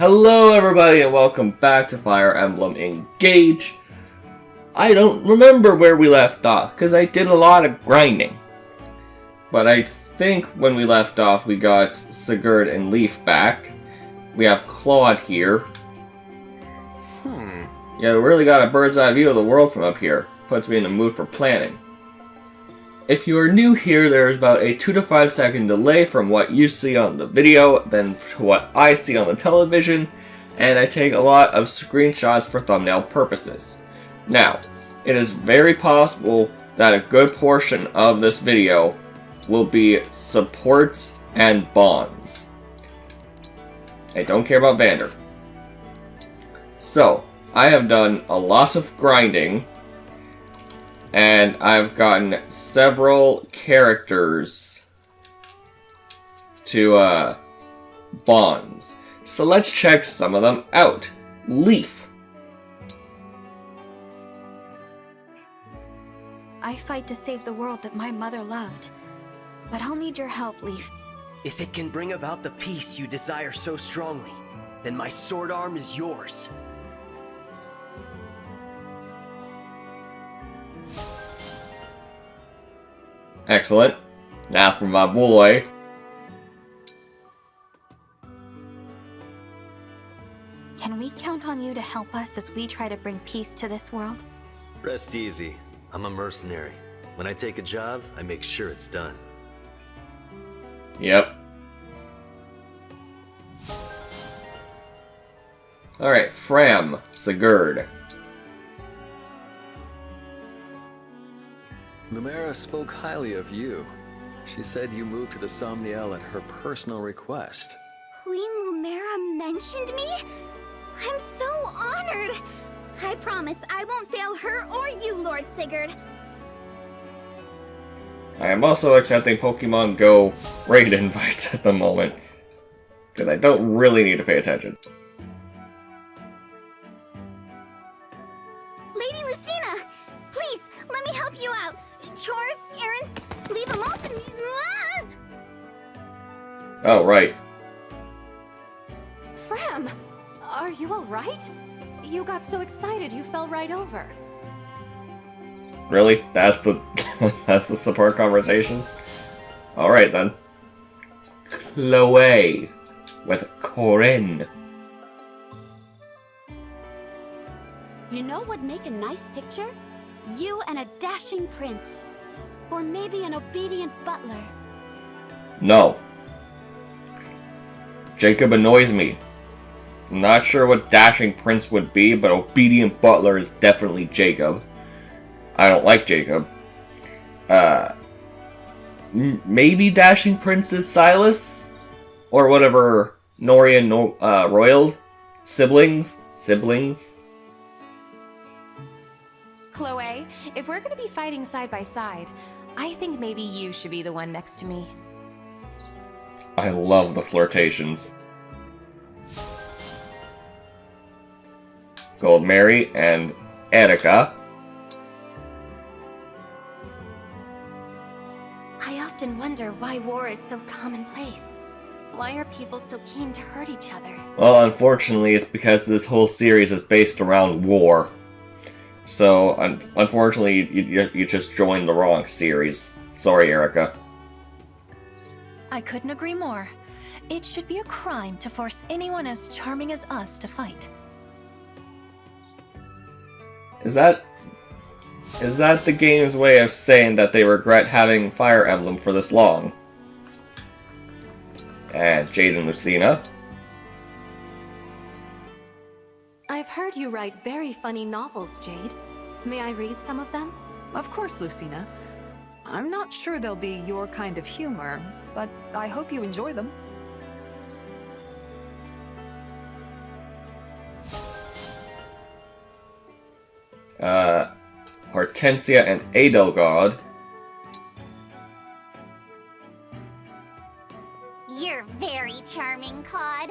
Hello everybody and welcome back to Fire Emblem Engage. I don't remember where we left off because I did a lot of grinding. But I think when we left off we got Sigurd and Leaf back. We have Claude here. Yeah, we really got a bird's eye view of the world from up here. Puts me in the mood for planning. If you are new here, there is about a 2 to 5 second delay from what you see on the video than to what I see on the television, and I take a lot of screenshots for thumbnail purposes. Now, it is very possible that a good portion of this video will be supports and bonds. I don't care about Vander. So, I have done a lot of grinding, and I've gotten several characters to bonds. So let's check some of them out. Leaf. I fight to save the world that my mother loved. But I'll need your help, Leaf. If it can bring about the peace you desire so strongly, then my sword arm is yours. Excellent. Now for my boy. Can we count on you to help us as we try to bring peace to this world? Rest easy. I'm a mercenary. When I take a job, I make sure it's done. Yep. Alright, Fram, Sigurd. Lumera spoke highly of you. She said you moved to the Somniel at her personal request. Queen Lumera mentioned me? I'm so honored! I promise I won't fail her or you, Lord Sigurd. I am also accepting Pokemon Go raid invites at the moment, because I don't really need to pay attention. Lady Lucina, please, let me help you out. Chores, errands, leave them all to me. Oh, right. Fram, are you alright? You got so excited you fell right over. Really? That's the that's the support conversation? Alright then. Chloe with Corinne. You know what'd make a nice picture? You and a dashing prince. Or maybe an obedient butler. No. Jacob annoys me. I'm not sure what dashing prince would be, but obedient butler is definitely Jacob. I don't like Jacob. Maybe dashing prince is Silas? Or whatever Nori and Royal siblings? Chloe, if we're gonna be fighting side by side, I think maybe you should be the one next to me. I love the flirtations. Goldmary and Erica. I often wonder why war is so commonplace. Why are people so keen to hurt each other? Well, unfortunately, it's because this whole series is based around war. So, unfortunately, you just joined the wrong series. Sorry, Erica. I couldn't agree more. It should be a crime to force anyone as charming as us to fight. Is that the game's way of saying that they regret having Fire Emblem for this long? And Jade and Lucina. I've heard you write very funny novels, Jade. May I read some of them? Of course, Lucina. I'm not sure they'll be your kind of humor, but I hope you enjoy them. Hortensia and Edelgard. You're very charming, Claude.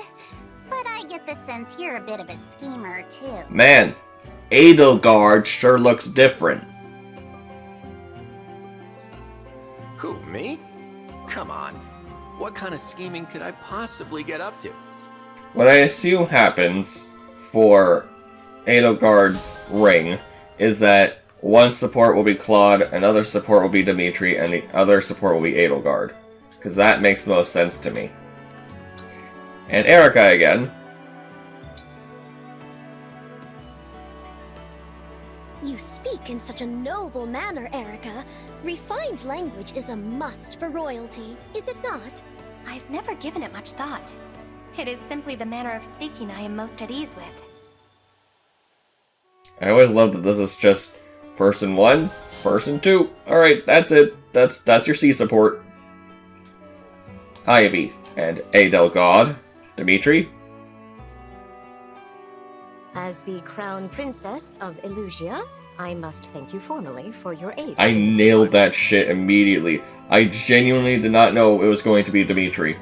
But I get the sense you're a bit of a schemer, too. Man, Edelgard sure looks different. Who, me? Come on. What kind of scheming could I possibly get up to? What I assume happens for Edelgard's ring is that one support will be Claude, another support will be Dimitri, and the other support will be Edelgard. Because that makes the most sense to me. And Erica again. You speak in such a noble manner, Erica. Refined language is a must for royalty, is it not? I've never given it much thought. It is simply the manner of speaking I am most at ease with. I always love that this is just person 1, person 2. Alright, that's it. That's your C support. Ivy and Edelgard. Dimitri. As the Crown Princess of Illusia, I must thank you formally for your aid. I nailed that shit immediately. I genuinely did not know it was going to be Dimitri.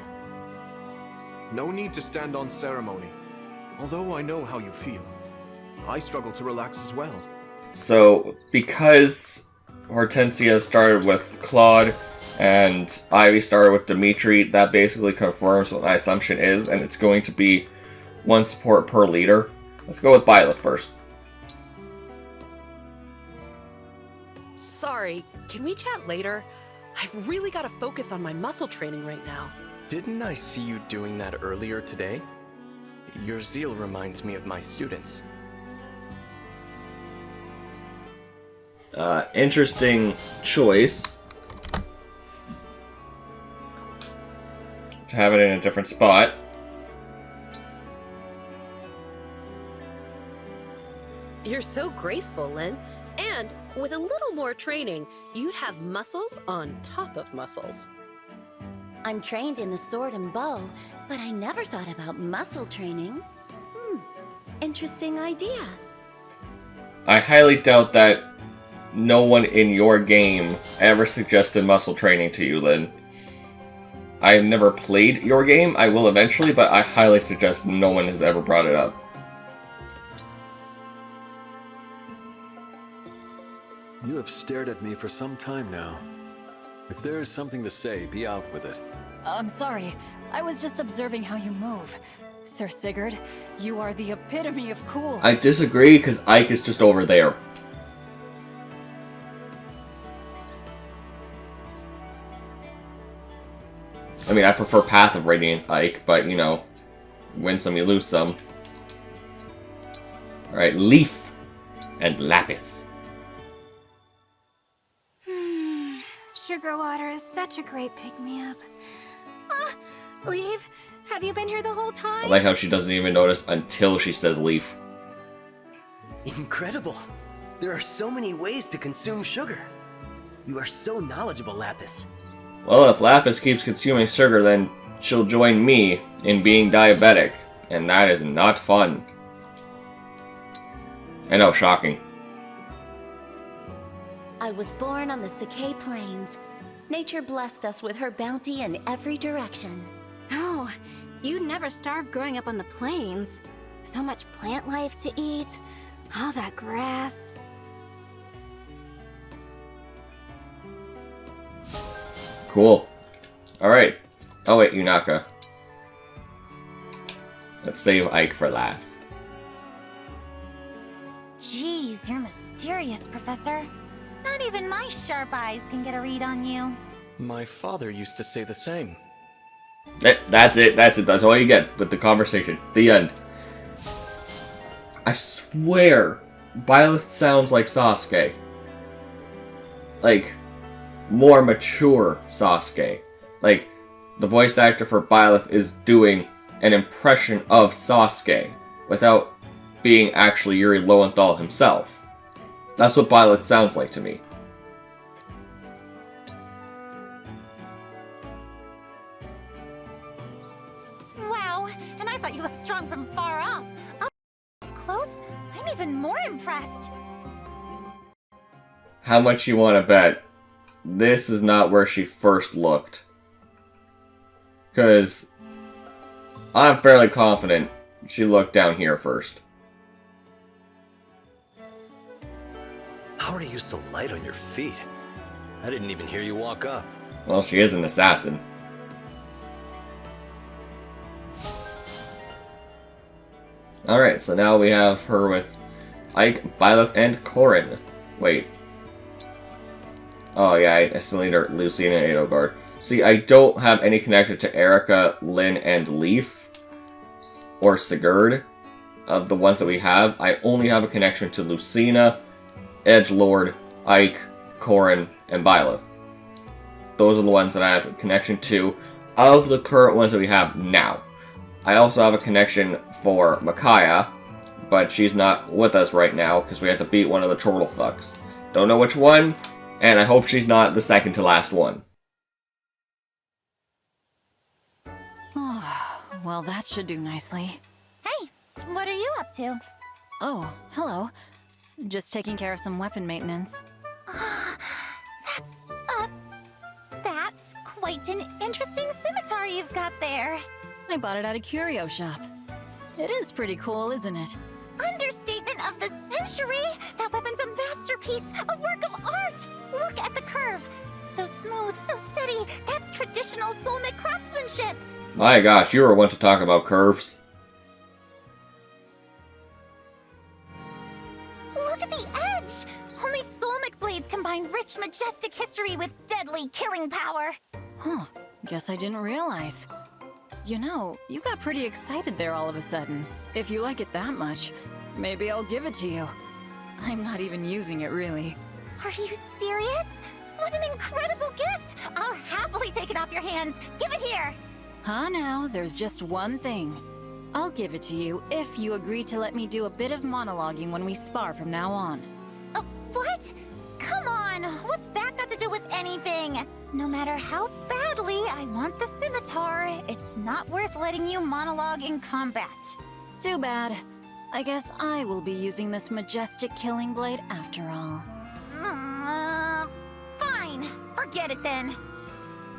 No need to stand on ceremony. Although I know how you feel. I struggle to relax as well. So, because Hortensia started with Claude and Ivy started with Dimitri, that basically confirms what my assumption is, and it's going to be one support per leader. Let's go with Byleth first. Sorry, can we chat later? I've really got to focus on my muscle training right now. Didn't I see you doing that earlier today? Your zeal reminds me of my students. Interesting choice. To have it in a different spot. You're so graceful, Lynn. And with a little more training, you'd have muscles on top of muscles. I'm trained in the sword and bow, but I never thought about muscle training. Interesting idea. I highly doubt that no one in your game ever suggested muscle training to you, Lynn. I have never played your game. I will eventually, but I highly suggest no one has ever brought it up. You have stared at me for some time now. If there is something to say, be out with it. I'm sorry. I was just observing how you move. Sir Sigurd, you are the epitome of cool. I disagree, because Ike is just over there. I mean, I prefer Path of Radiance Ike, but, you know, win some, you lose some. Alright, Leaf and Lapis. Sugar water is such a great pick-me-up. Leaf, have you been here the whole time? I like how she doesn't even notice until she says Leaf. Incredible! There are so many ways to consume sugar. You are so knowledgeable, Lapis. Well, if Lapis keeps consuming sugar, then she'll join me in being diabetic, and that is not fun. I know, shocking. I was born on the Sakai Plains. Nature blessed us with her bounty in every direction. Oh, you never starved growing up on the plains. So much plant life to eat, all that grass. Cool. Alright. Oh wait, Yunaka. Let's save Ike for last. Jeez, you're mysterious, Professor. Not even my sharp eyes can get a read on you. My father used to say the same. That's it. That's all you get with the conversation. The end. I swear, Byleth sounds like Sasuke. Like, more mature Sasuke. Like, the voice actor for Byleth is doing an impression of Sasuke without being actually Yuri Lowenthal himself. That's what Byleth sounds like to me. Wow, and I thought you looked strong from far off. Up close, I'm even more impressed. How much you want to bet this is not where she first looked? Because I'm fairly confident she looked down here first. How are you so light on your feet? I didn't even hear you walk up. Well, she is an assassin. Alright, so now we have her with Ike, Byleth, and Corin. Wait. Oh yeah, I still need her Lucina and Edelgard. See, I don't have any connection to Erica, Lynn, and Leaf. Or Sigurd. Of the ones that we have, I only have a connection to Lucina, Edgelord, Ike, Corin, and Byleth. Those are the ones that I have a connection to of the current ones that we have now. I also have a connection for Micaiah, but she's not with us right now because we have to beat one of the turtle fucks. Don't know which one, and I hope she's not the second to last one. Oh, well, that should do nicely. Hey, what are you up to? Oh, hello. Just taking care of some weapon maintenance. That's quite an interesting scimitar you've got there. I bought it at a curio shop. It is pretty cool, isn't it? Understatement of the century! That weapon's a masterpiece, a work of art! Look at the curve! So smooth, so steady, that's traditional Solmic craftsmanship! My gosh, you were one to talk about curves. Look at the edge! Only Solmic blades combine rich, majestic history with deadly killing power! Huh, guess I didn't realize. You know, you got pretty excited there all of a sudden. If you like it that much, maybe I'll give it to you. I'm not even using it, really. Are you serious? What an incredible gift! I'll happily take it off your hands. Give it here! Now, there's just one thing. I'll give it to you if you agree to let me do a bit of monologuing when we spar from now on. What? Come on! What's that got to do with anything? No matter how badly I want the scimitar, it's not worth letting you monologue in combat. Too bad. I guess I will be using this majestic killing blade after all. Fine. Forget it then.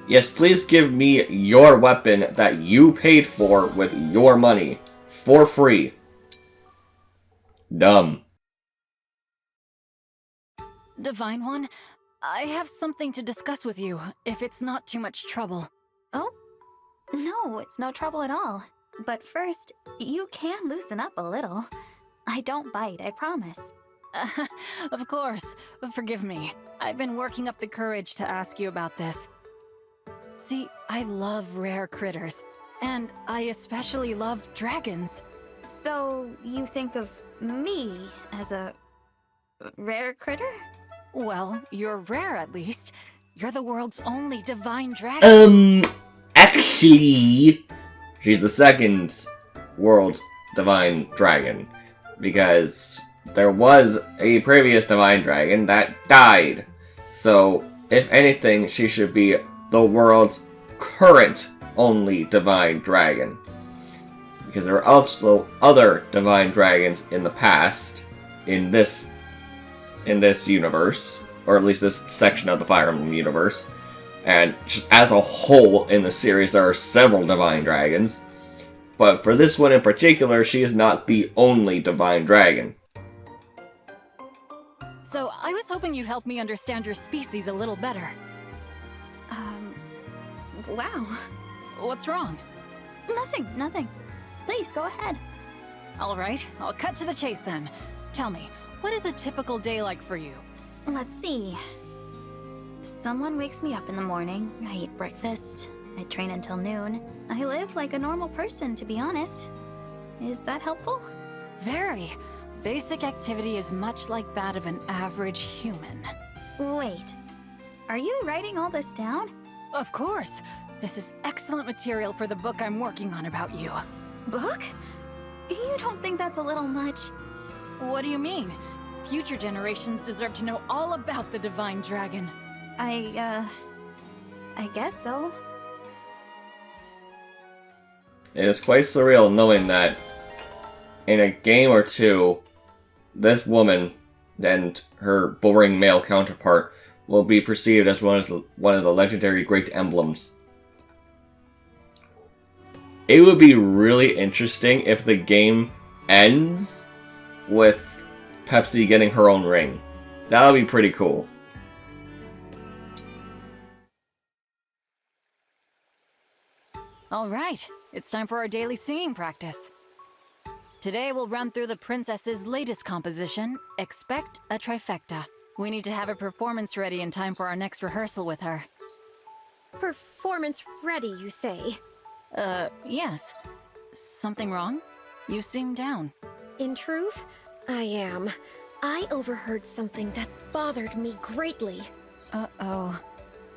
Yes, please give me your weapon that you paid for with your money. For free. Dumb. Divine One, I have something to discuss with you, if it's not too much trouble. Oh? No, it's no trouble at all. But first, you can loosen up a little. I don't bite, I promise. Of course. Forgive me. I've been working up the courage to ask you about this. See, I love rare critters, and I especially love dragons. So, you think of me as a rare critter? Well, you're rare at least. You're the world's only divine dragon. Actually, she's the second world's divine dragon. Because there was a previous divine dragon that died. So, if anything, she should be the world's current only divine dragon. Because there are also other divine dragons in the past, in this universe, or at least this section of the Fire Emblem universe. And just as a whole in the series, there are several divine dragons. But for this one in particular, she is not the only divine dragon. So, I was hoping you'd help me understand your species a little better. Wow. What's wrong? Nothing. Please, go ahead. Alright, I'll cut to the chase then. Tell me, what is a typical day like for you? Let's see. Someone wakes me up in the morning, I eat breakfast, I train until noon. I live like a normal person, to be honest. Is that helpful? Very. Basic activity is much like that of an average human. Wait, are you writing all this down? Of course. This is excellent material for the book I'm working on about you. Book? You don't think that's a little much? What do you mean? Future generations deserve to know all about the Divine Dragon. I guess so. It is quite surreal knowing that in a game or two, this woman and her boring male counterpart will be perceived as one of the legendary great emblems. It would be really interesting if the game ends with Pepsi getting her own ring. That would be pretty cool. All right, it's time for our daily singing practice. Today we'll run through the princess's latest composition, Expect a Trifecta. We need to have a performance ready in time for our next rehearsal with her. Performance ready, you say? Yes. Something wrong? You seem down. In truth, I am. I overheard something that bothered me greatly. Uh-oh.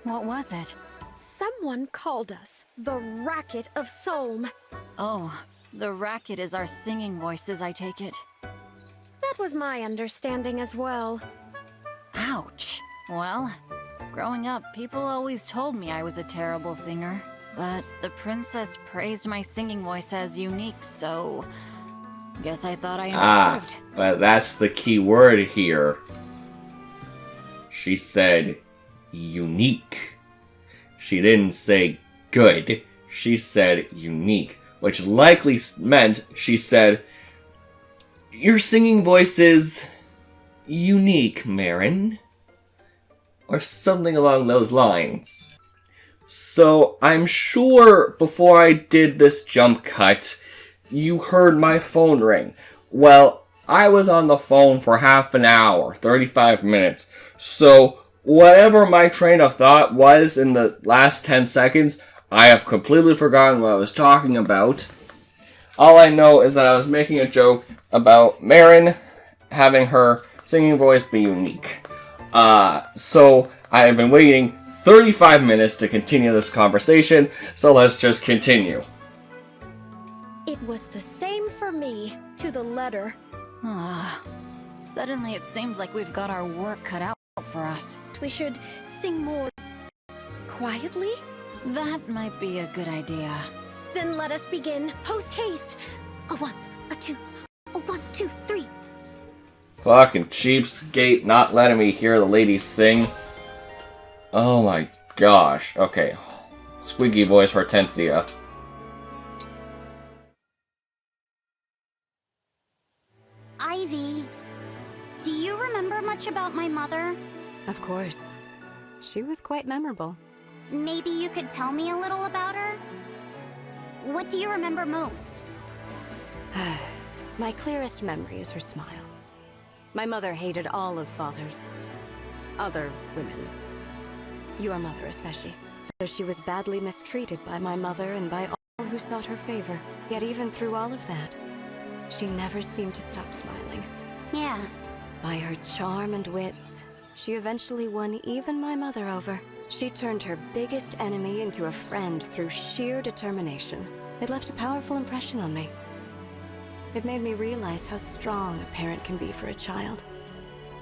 What was it? Someone called us the Racket of Solm. Oh, the racket is our singing voices, I take it. That was my understanding as well. Ouch. Well, growing up, people always told me I was a terrible singer. But the princess praised my singing voice as unique, so... guess I thought I improved. But that's the key word here. She said unique. She didn't say good. She said unique. Which likely meant she said, your singing voice is unique, Marin. Or something along those lines. So I'm sure before I did this jump cut, you heard my phone ring. Well, I was on the phone for half an hour, 35 minutes. So whatever my train of thought was in the last 10 seconds, I have completely forgotten what I was talking about. All I know is that I was making a joke about Marin having her singing voice be unique. So I have been waiting 35 minutes to continue this conversation, so let's just continue. It was the same for me, to the letter. Suddenly it seems like we've got our work cut out for us. We should sing more quietly? That might be a good idea. Then let us begin, post-haste. A 1, a 2, a 1, 2, 3. Fucking cheapskate, not letting me hear the ladies sing. Oh my gosh. Okay. Squeaky voice Hortensia. Ivy, do you remember much about my mother? Of course. She was quite memorable. Maybe you could tell me a little about her? What do you remember most? My clearest memory is her smile. My mother hated all of Father's other women. Your mother especially. So she was badly mistreated by my mother and by all who sought her favor. Yet even through all of that, she never seemed to stop smiling. Yeah. By her charm and wits, she eventually won even my mother over. She turned her biggest enemy into a friend through sheer determination. It left a powerful impression on me. It made me realize how strong a parent can be for a child.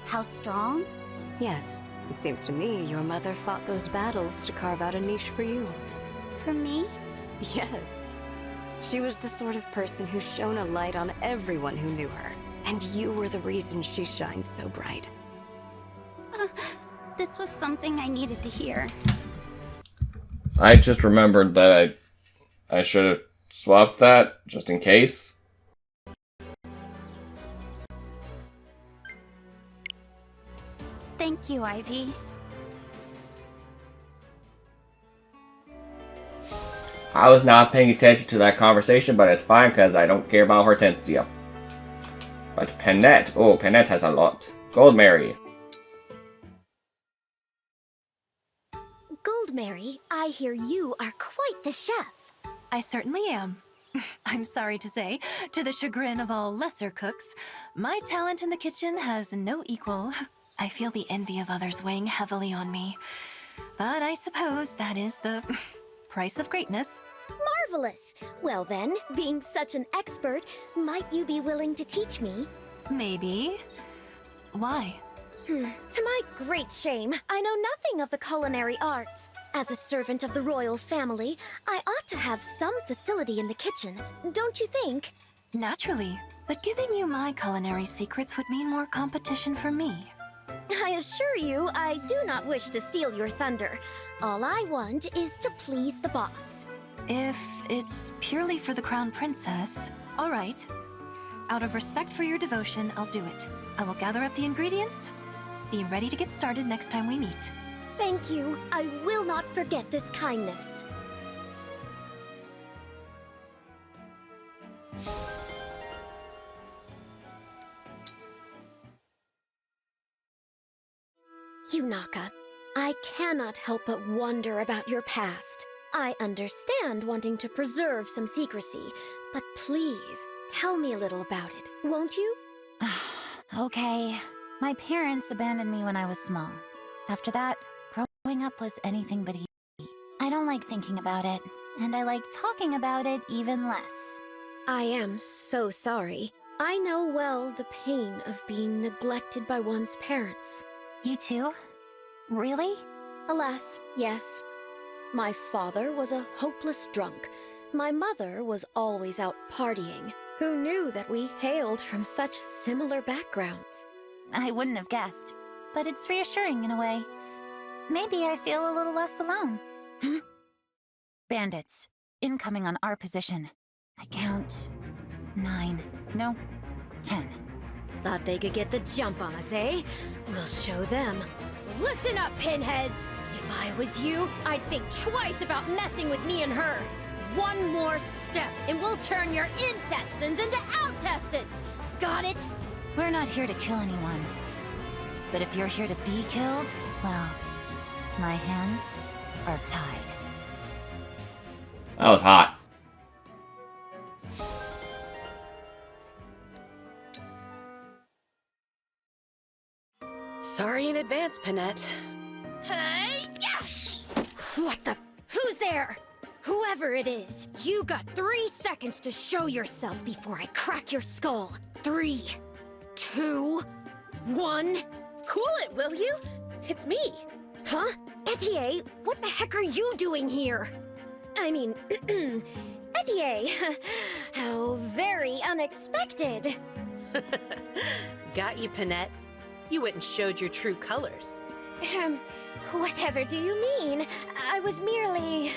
How strong? Yes. It seems to me your mother fought those battles to carve out a niche for you. For me? Yes. She was the sort of person who shone a light on everyone who knew her. And you were the reason she shined so bright. This was something I needed to hear. I just remembered that I should have swapped that, just in case. Thank you, Ivy. I was not paying attention to that conversation, but it's fine because I don't care about Hortensia. But Pennette, oh, Pennette has a lot. Goldmary. Goldmary, I hear you are quite the chef. I certainly am. I'm sorry to say, to the chagrin of all lesser cooks, my talent in the kitchen has no equal. I feel the envy of others weighing heavily on me. But I suppose that is the price of greatness. Marvelous! Well then, being such an expert, might you be willing to teach me? Maybe. Why? To my great shame, I know nothing of the culinary arts. As a servant of the royal family, I ought to have some facility in the kitchen, don't you think? Naturally, but giving you my culinary secrets would mean more competition for me. I assure you, I do not wish to steal your thunder. All I want is to please the boss. If it's purely for the crown princess, all right. Out of respect for your devotion, I'll do it. I will gather up the ingredients. Be ready to get started next time we meet. Thank you. I will not forget this kindness. Yunaka, I cannot help but wonder about your past. I understand wanting to preserve some secrecy, but please, tell me a little about it, won't you? Okay. My parents abandoned me when I was small. After that, growing up was anything but easy. I don't like thinking about it, and I like talking about it even less. I am so sorry. I know well the pain of being neglected by one's parents. You too? Really? Alas, yes. My father was a hopeless drunk. My mother was always out partying. Who knew that we hailed from such similar backgrounds? I wouldn't have guessed, but it's reassuring in a way. Maybe I feel a little less alone. Bandits, incoming on our position. I count 9, no, 10. Thought they could get the jump on us, eh? We'll show them. Listen up, pinheads! If I was you, I'd think twice about messing with me and her. One more step, and we'll turn your intestines into outtestines! Got it? We're not here to kill anyone. But if you're here to be killed, well, my hands are tied. That was hot. Sorry in advance, Panette. Hey! What the? Who's there? Whoever it is, you got 3 seconds to show yourself before I crack your skull. 3, 2, 1. Cool it, will you? It's me. Huh? Etier, what the heck are you doing here? I mean, Etier, how very unexpected. Got you, Panette. You went and showed your true colors. Whatever do you mean? I was merely,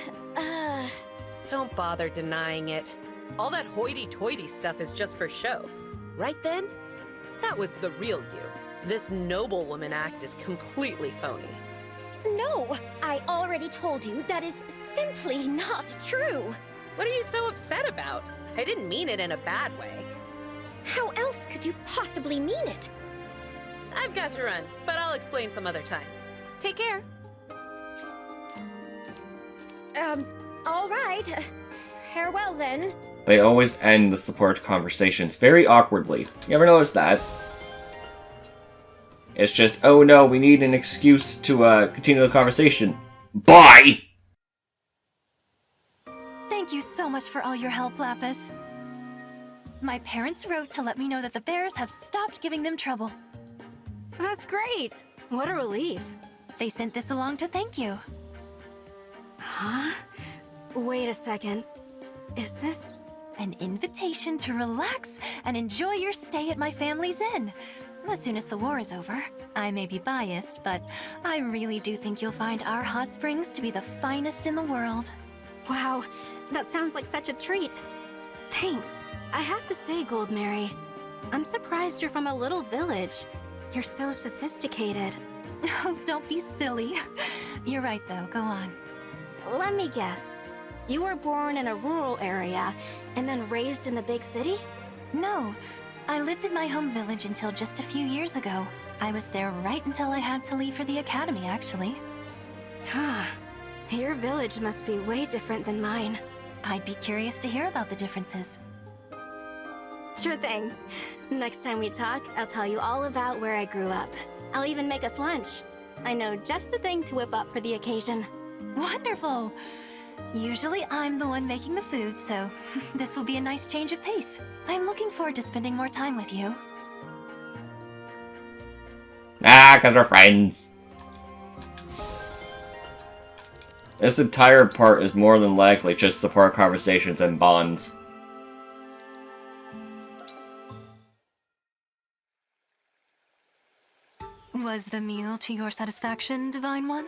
Don't bother denying it. All that hoity-toity stuff is just for show. Right then? That was the real you. This noblewoman act is completely phony. No, I already told you that is simply not true. What are you so upset about? I didn't mean it in a bad way. How else could you possibly mean it? I've got to run, but I'll explain some other time. Take care. All right. Farewell then. They always end the support conversations very awkwardly. You ever notice that? It's just, oh no, we need an excuse to continue the conversation. Bye! Thank you so much for all your help, Lapis. My parents wrote to let me know that the bears have stopped giving them trouble. That's great! What a relief. They sent this along to thank you. Huh? Wait a second. Is this an invitation to relax and enjoy your stay at my family's inn? As soon as the war is over. I may be biased, but I really do think you'll find our hot springs to be the finest in the world. Wow, that sounds like such a treat. Thanks. I have to say, Goldmary, I'm surprised you're from a little village. You're so sophisticated. Oh, don't be silly. You're right, though. Go on. Let me guess. You were born in a rural area and then raised in the big city? No. I lived in my home village until just a few years ago. I was there right until I had to leave for the academy, actually. Your village must be way different than mine. I'd be curious to hear about the differences. Sure thing. Next time we talk, I'll tell you all about where I grew up. I'll even make us lunch. I know just the thing to whip up for the occasion. Wonderful! Usually I'm the one making the food, so this will be a nice change of pace. I'm looking forward to spending more time with you. Ah, 'cause we're friends. This entire part is more than likely just support conversations and bonds. Was the meal to your satisfaction, Divine One?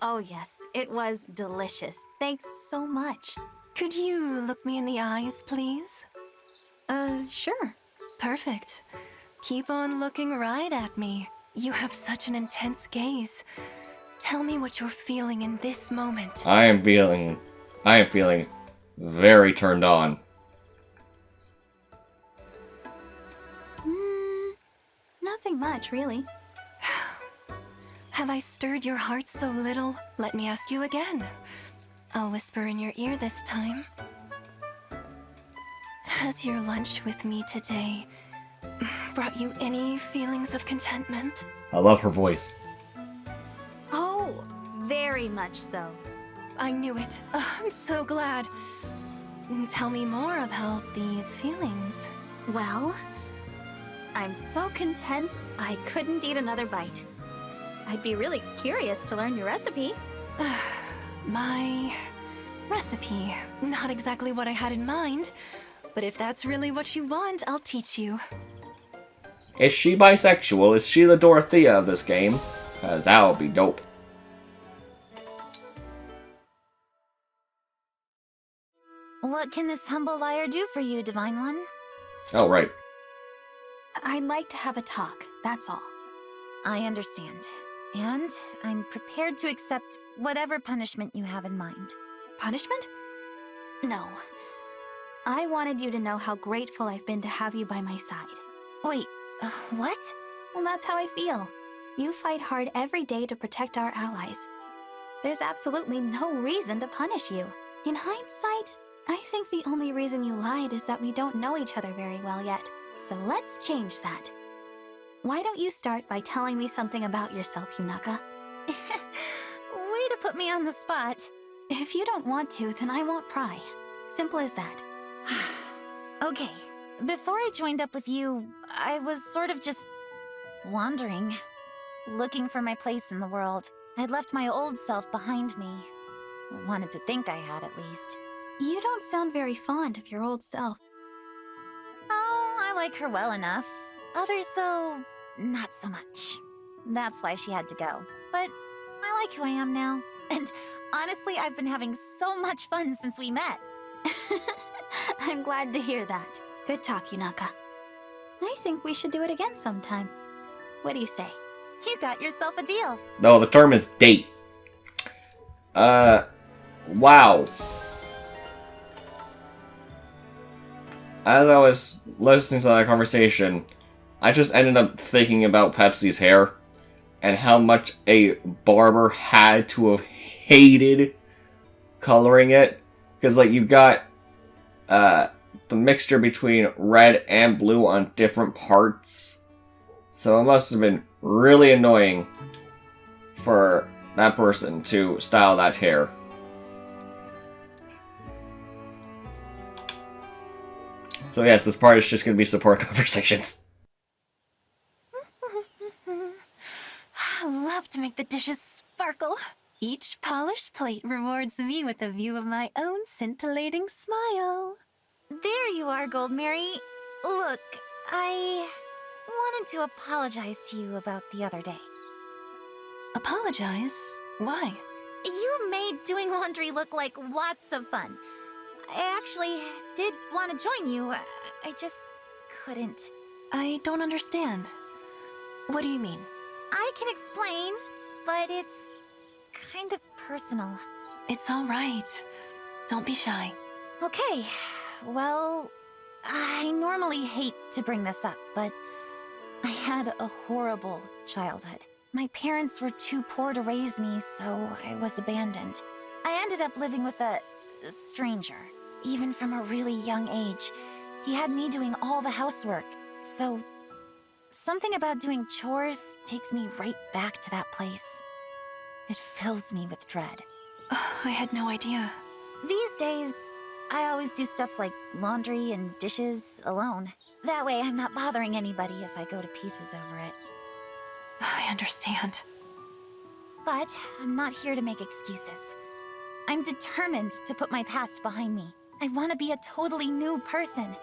Oh yes, it was delicious. Thanks so much. Could you look me in the eyes, please? Sure. Perfect. Keep on looking right at me. You have such an intense gaze. Tell me what you're feeling in this moment. I am feeling very turned on. Nothing much, really. Have I stirred your heart so little? Let me ask you again. I'll whisper in your ear this time. Has your lunch with me today brought you any feelings of contentment? I love her voice. Oh, very much so. I knew it. I'm so glad. Tell me more about these feelings. Well, I'm so content I couldn't eat another bite. I'd be really curious to learn your recipe. My recipe. Not exactly what I had in mind, but if that's really what you want, I'll teach you. Is she bisexual? Is she the Dorothea of this game? That would be dope. What can this humble liar do for you, Divine One? Oh, right. I'd like to have a talk, that's all. I understand. And I'm prepared to accept whatever punishment you have in mind. Punishment? No. I wanted you to know how grateful I've been to have you by my side. Wait, what? Well, that's how I feel. You fight hard every day to protect our allies. There's absolutely no reason to punish you. In hindsight, I think the only reason you lied is that we don't know each other very well yet. So let's change that. Why don't you start by telling me something about yourself, Yunaka? Way to put me on the spot. If you don't want to, then I won't pry. Simple as that. Okay, before I joined up with you, I was sort of just wandering, looking for my place in the world. I'd left my old self behind me. Wanted to think I had, at least. You don't sound very fond of your old self. Oh, I like her well enough. Others, though, not so much. That's why she had to go. But I like who I am now. And honestly, I've been having so much fun since we met. I'm glad to hear that. Good talk, Yunaka. I think we should do it again sometime. What do you say? You got yourself a deal. No, the term is date. Wow. As I was listening to that conversation, I just ended up thinking about Pepsi's hair and how much a barber had to have hated coloring it. Because, like, you've got the mixture between red and blue on different parts. So it must have been really annoying for that person to style that hair. So yes, this part is just going to be support conversations. I love to make the dishes sparkle. Each polished plate rewards me with a view of my own scintillating smile. There you are, Goldmary. Look, I wanted to apologize to you about the other day. Apologize? Why? You made doing laundry look like lots of fun. I actually did want to join you. I just couldn't. I don't understand. What do you mean? I can explain, but it's kind of personal. It's all right. Don't be shy. Okay, well, I normally hate to bring this up, but I had a horrible childhood. My parents were too poor to raise me, so I was abandoned. I ended up living with a stranger. Even from a really young age, he had me doing all the housework. So, something about doing chores takes me right back to that place. It fills me with dread. I had no idea. These days, I always do stuff like laundry and dishes alone. That way I'm not bothering anybody if I go to pieces over it. I understand. But I'm not here to make excuses. I'm determined to put my past behind me. I want to be a totally new person.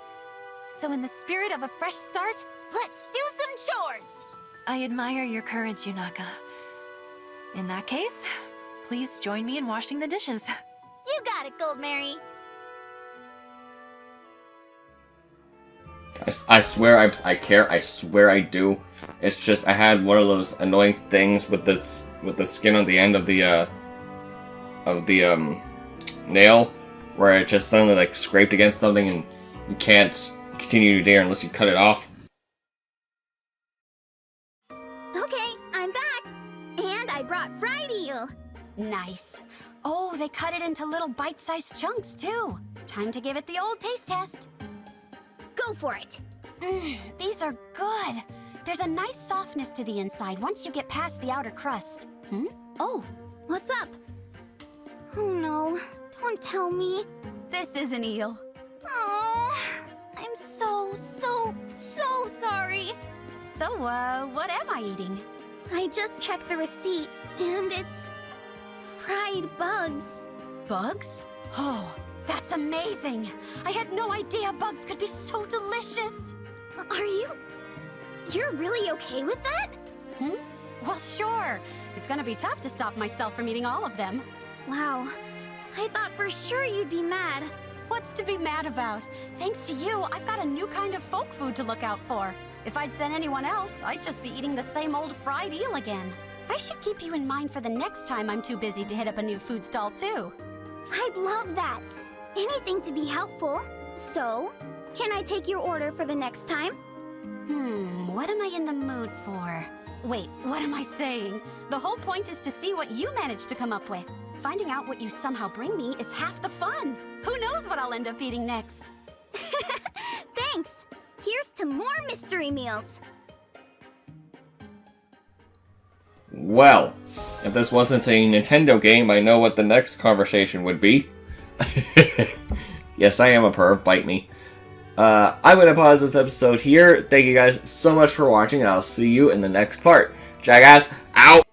So in the spirit of a fresh start, let's do some chores! I admire your courage, Yunaka. In that case, please join me in washing the dishes. You got it, Goldmary! I swear I care. I swear I do. It's just I had one of those annoying things with the skin on the end of the nail, where it just suddenly like scraped against something and you can't continue your day unless you cut it off. Okay, I'm back. And you. Nice. Oh, they cut it into little bite-sized chunks, too. Time to give it the old taste test. Go for it. These are good. There's a nice softness to the inside once you get past the outer crust. Oh, what's up? Oh no, don't tell me. This is an eel. Oh, I'm so sorry. So, what am I eating? I just checked the receipt, and it's fried bugs. Bugs? Oh, that's amazing. I had no idea bugs could be so delicious. You're really okay with that? Well, sure. It's gonna be tough to stop myself from eating all of them. Wow, I thought for sure you'd be mad. What's to be mad about? Thanks to you, I've got a new kind of folk food to look out for. If I'd sent anyone else, I'd just be eating the same old fried eel again. I should keep you in mind for the next time I'm too busy to hit up a new food stall, too. I'd love that. Anything to be helpful. So, can I take your order for the next time? What am I in the mood for? Wait, what am I saying? The whole point is to see what you manage to come up with. Finding out what you somehow bring me is half the fun. Who knows what I'll end up eating next? Thanks. Here's to more mystery meals. Well, if this wasn't a Nintendo game, I know what the next conversation would be. Yes, I am a perv, bite me. I'm going to pause this episode here. Thank you guys so much for watching, and I'll see you in the next part. Jackass, out!